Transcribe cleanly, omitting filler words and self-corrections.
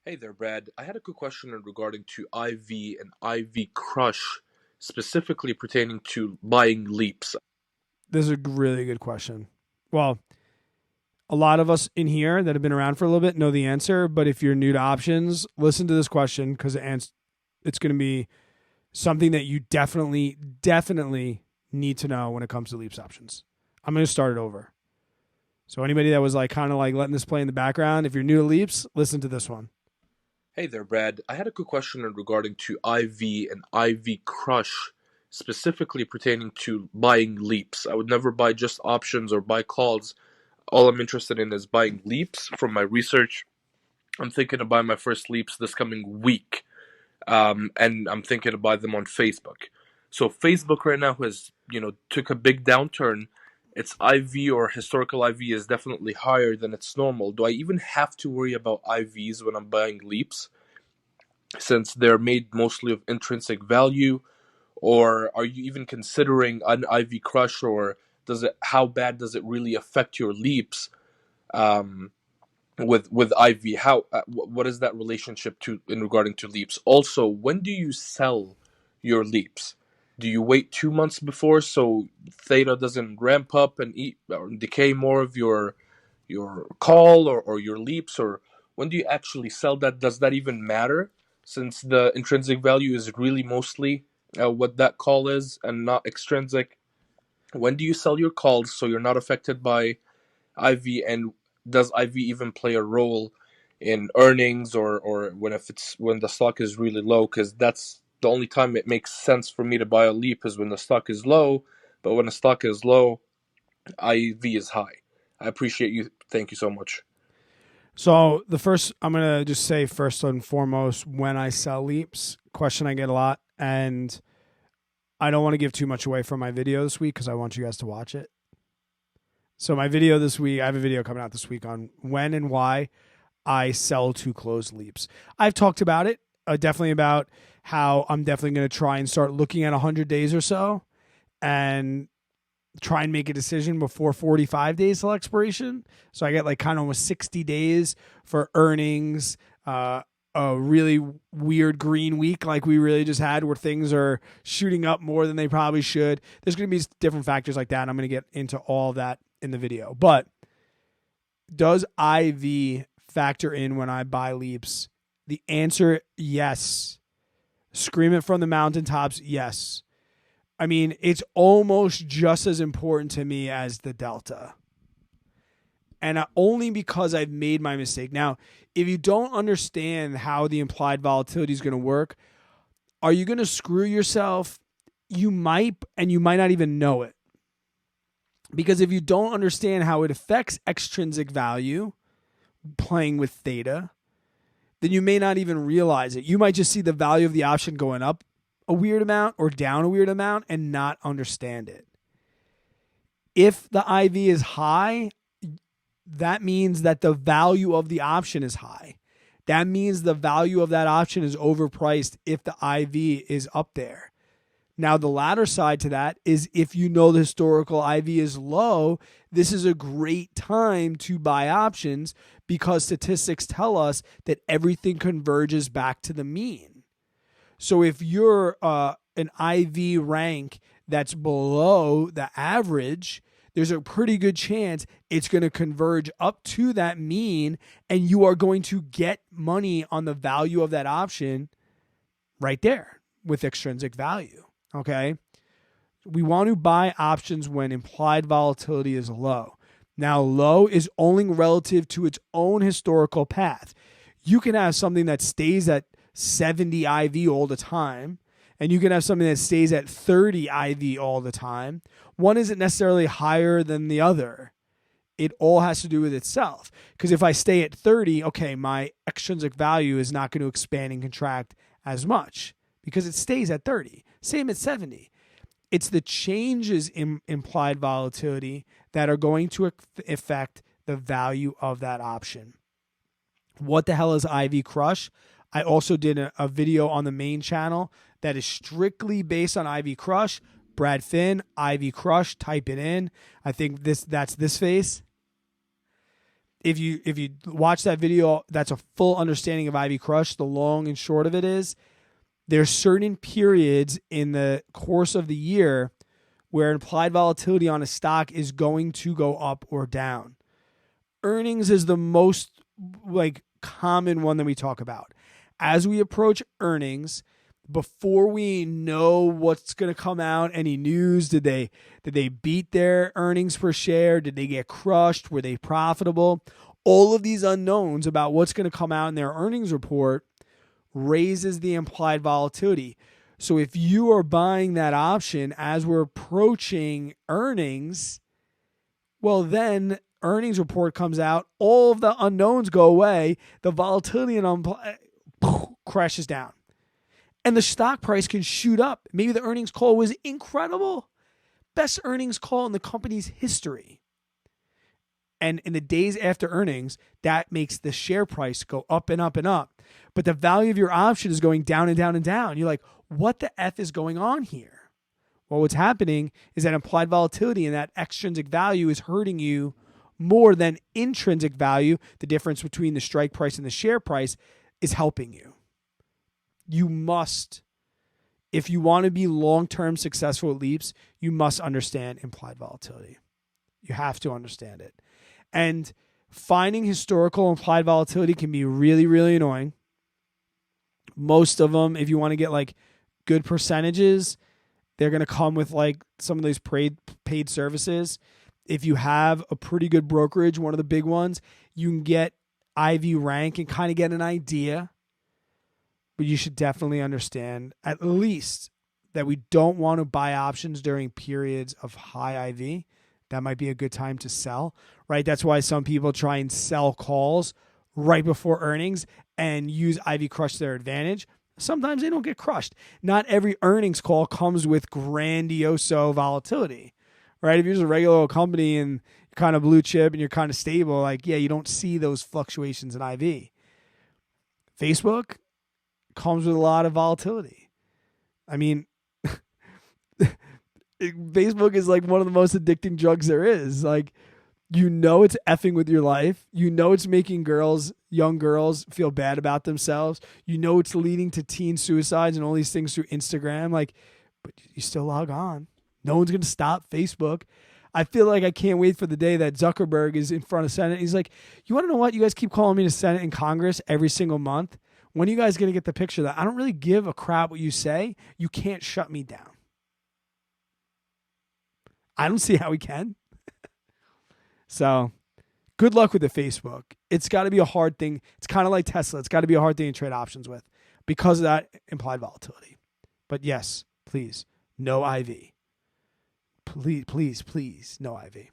Hey there, Brad. I had a quick question regarding to IV and IV crush, specifically pertaining to buying leaps. This is a really good question. Well, a lot of us in here that have been around for a little bit know the answer, but if you're new to options, listen to this question because it's going to be something that you definitely need to know when it comes to leaps options. I'm going to start it over. So anybody that was like kind of like letting this play in the background, if you're new to leaps, listen to this one. Hey there, Brad. I had a quick question regarding to IV and IV crush, specifically pertaining to buying leaps. I would never buy just options or buy calls. All I'm interested in is buying leaps. From my research, I'm thinking to buy my first leaps this coming week, and I'm thinking to buy them on Facebook. So Facebook right now has, took a big downturn. Its IV or historical IV is definitely higher than its normal. Do I even have to worry about IVs when I'm buying leaps, since they're made mostly of intrinsic value? Or are you even considering an IV crush, or how bad does it really affect your leaps? Um, with IV, what is that relationship to in regarding to leaps? Also, when do you sell your leaps? Do you wait 2 months before so theta doesn't ramp up and eat or decay more of your call, or your leaps? Or when do you actually sell that? Does that even matter, since the intrinsic value is really mostly what that call is and not extrinsic? When do you sell your calls so you're not affected by IV? And does IV even play a role in earnings, or when the stock is really low? Because that's the only time it makes sense for me to buy a leap, is when the stock is low. But when the stock is low, IV is high. I appreciate you. Thank you so much. So the first, I'm going to just say first and foremost, when I sell leaps, question I get a lot, and I don't want to give too much away from my video this week because I want you guys to watch it. So my video this week, I have a video coming out this week on when and why I sell to close leaps. I've talked about it, definitely about how I'm definitely going to try and start looking at 100 days or so and try and make a decision before 45 days till expiration. So I get like kind of almost 60 days for earnings, a really weird green week like we really just had where things are shooting up more than they probably should. There's going to be different factors like that. And I'm going to get into all of that in the video. But does IV factor in when I buy leaps? The answer, yes. Scream it from the mountaintops, yes. I mean, it's almost just as important to me as the delta. And only because I've made my mistake. Now, if you don't understand how the implied volatility is going to work, are you going to screw yourself? You might, and you might not even know it. Because if you don't understand how it affects extrinsic value, playing with theta, then you may not even realize it. You might just see the value of the option going up a weird amount or down a weird amount and not understand it. If the IV is high, that means that the value of the option is high. That means the value of that option is overpriced if the IV is up there. Now, the latter side to that is if you know the historical IV is low, this is a great time to buy options because statistics tell us that everything converges back to the mean. So if you're an IV rank that's below the average, there's a pretty good chance it's going to converge up to that mean, and you are going to get money on the value of that option right there with extrinsic value. Okay. We want to buy options when implied volatility is low. Now, low is only relative to its own historical path. You can have something that stays at 70 IV all the time, and you can have something that stays at 30 IV all the time. One isn't necessarily higher than the other. It all has to do with itself. Because if I stay at 30, okay, my extrinsic value is not going to expand and contract as much because it stays at 30. Same at 70. It's the changes in implied volatility that are going to affect the value of that option. What the hell is IV crush? I also did a video on the main channel that is strictly based on IV crush. Brad Finn, IV crush, type it in. I think that's this face. if you watch that video, that's a full understanding of IV crush. The long and short of it is there's certain periods in the course of the year where implied volatility on a stock is going to go up or down. Earnings is the most common one that we talk about. As we approach earnings, before we know what's going to come out, any news, did they beat their earnings per share? Did they get crushed? Were they profitable? All of these unknowns about what's going to come out in their earnings report raises the implied volatility. So if you are buying that option as we're approaching earnings, well, then earnings report comes out, all of the unknowns go away, the volatility and crashes down. And the stock price can shoot up. Maybe the earnings call was incredible. Best earnings call in the company's history. And in the days after earnings, that makes the share price go up and up and up. But the value of your option is going down and down and down. You're like, what the F is going on here? Well, what's happening is that implied volatility and that extrinsic value is hurting you more than intrinsic value. The difference between the strike price and the share price is helping you. You must, if you want to be long-term successful at LEAPS, you must understand implied volatility. You have to understand it. And finding historical implied volatility can be really, really annoying. Most of them, if you want to get good percentages, they're going to come with some of those paid services. If you have a pretty good brokerage, one of the big ones, you can get IV rank and kind of get an idea. But you should definitely understand at least that we don't want to buy options during periods of high IV. That might be a good time to sell, right? That's why some people try and sell calls right before earnings and use IV crush to their advantage. Sometimes they don't get crushed. Not every earnings call comes with grandioso volatility, right? If you're just a regular old company and you're kind of blue chip and you're kind of stable, you don't see those fluctuations in IV. Facebook comes with a lot of volatility. I mean, Facebook is one of the most addicting drugs there is. It's effing with your life. It's making young girls feel bad about themselves. It's leading to teen suicides and all these things through Instagram. But you still log on. No one's going to stop Facebook. I feel like I can't wait for the day that Zuckerberg is in front of Senate. He's like, you want to know what? You guys keep calling me to Senate and Congress every single month. When are you guys going to get the picture that I don't really give a crap what you say? You can't shut me down. I don't see how we can. So good luck with the Facebook. It's got to be a hard thing. It's kind of like Tesla. It's got to be a hard thing to trade options with because of that implied volatility. But yes, please, no IV. Please, no IV.